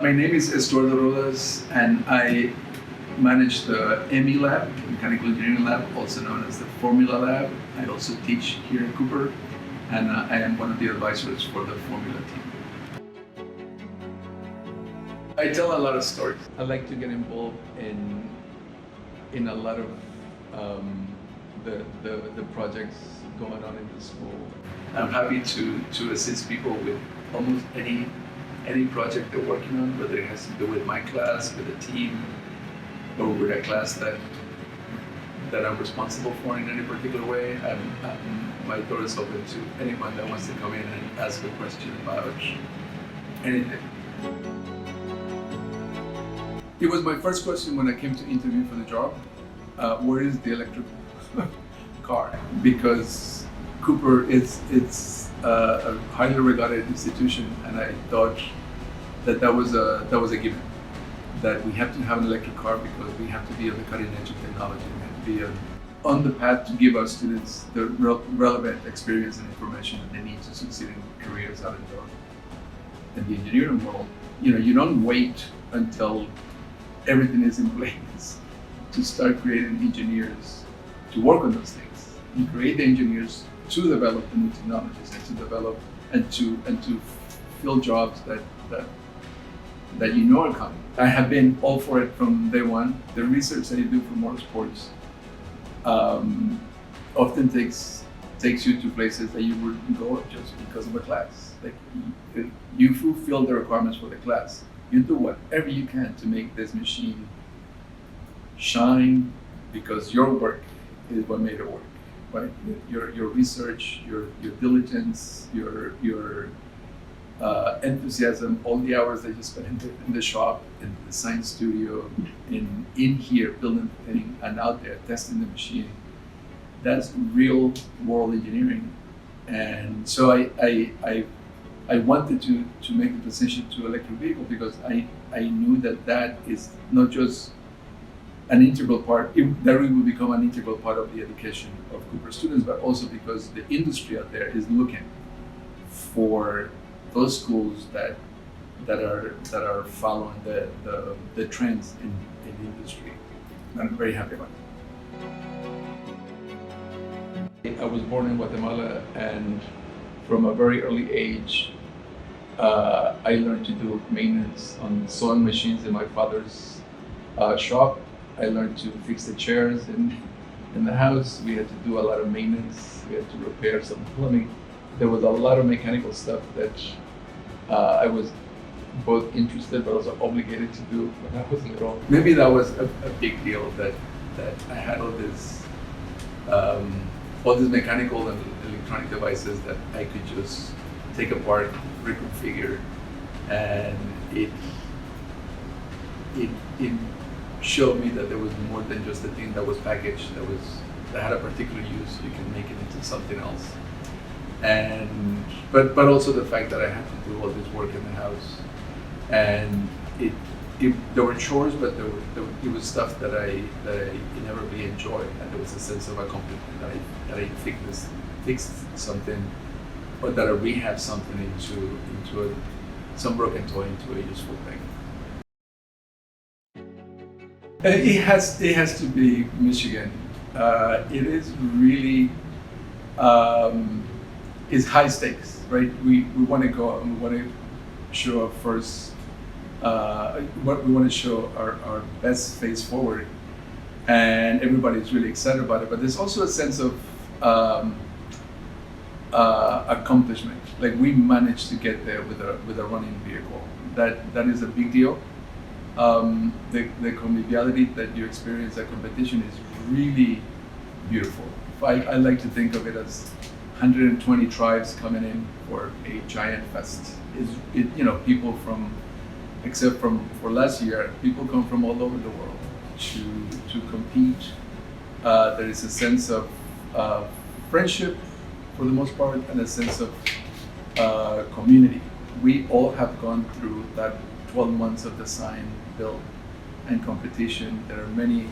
My name is Estuardo Rodas, and I manage the ME Lab, Mechanical Engineering Lab, also known as the Formula Lab. I also teach here at Cooper, and I am one of the advisors for the Formula team. I tell a lot of stories. I like to get involved in a lot of the projects going on in the school. I'm happy to assist people with almost any project they're working on, whether it has to do with my class, with a team, or with a class that I'm responsible for in any particular way. My door is open to anyone that wants to come in and ask a question about anything. It was my first question when I came to interview for the job. Where is the electric car? Because Cooper it's a highly regarded institution, and I thought that was a given. That we have to have an electric car because we have to be on the cutting edge of technology. We have to be on the path to give our students the relevant experience and information that they need to succeed in careers out in the engineering world. You don't wait until everything is in place to start creating engineers to work on those things. You create the engineers to develop the new technologies and to develop and to fill jobs that are coming. I have been all for it from day one. The research that you do for motorsports often takes you to places that you wouldn't go just because of a class. Like you fulfill the requirements for the class. You do whatever you can to make this machine shine because your work is what made it work. Right? Your research, your diligence, your enthusiasm, all the hours that you spend in the shop, in the science studio, in here building the thing, and out there testing the machine. That's real world engineering. And so I wanted to make the transition to electric vehicle because I knew that is not just an integral part, that it will become an integral part of the education of Cooper students, but also because the industry out there is looking for those schools that are following the trends in the industry. I'm very happy about it. I was born in Guatemala, and from a very early age, I learned to do maintenance on sewing machines in my father's shop. I learned to fix the chairs in the house. We had to do a lot of maintenance. We had to repair some plumbing. There was a lot of mechanical stuff that I was both interested but also obligated to do when I was little. Maybe that was a big deal that I had all these mechanical and electronic devices that I could just take apart, reconfigure, and it showed me that there was more than just a thing that was packaged, that had a particular use. You can make it into something else. And but also the fact that I had to do all this work in the house, and there were chores, but it was stuff that I inevitably enjoyed, and there was a sense of accomplishment that I fixed something, or that I rehabbed something into some broken toy into a useful thing. It has to be Michigan. It is really is high stakes, right? We want to go out and we want to show our first. We want to show our best face forward, and everybody's really excited about it. But there's also a sense of accomplishment. Like we managed to get there with a running vehicle. That is a big deal. The conviviality that you experience at competition is really beautiful. I like to think of it as 120 tribes coming in for a giant fest. People except for last year, people come from all over the world to compete. There is a sense of friendship for the most part, and a sense of community. We all have gone through that 12 months of design, build, and competition. There are many,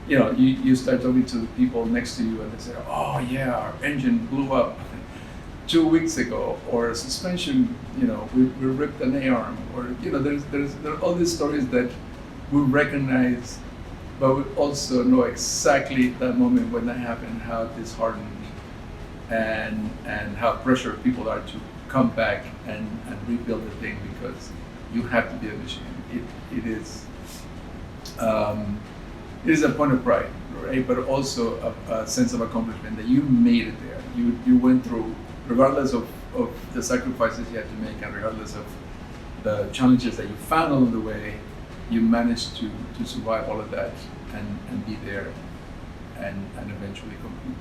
you start talking to the people next to you and they say, oh yeah, our engine blew up. 2 weeks ago, or a suspension, we ripped an A-arm, or there are all these stories that we recognize, but we also know exactly that moment when that happened, how disheartened and how pressured people are to come back and rebuild the thing, because you have to be a machine. It is a point of pride, right? But also a sense of accomplishment that you made it there. You went through, regardless of the sacrifices you had to make, and regardless of the challenges that you found along the way, you managed to survive all of that and be there and eventually complete.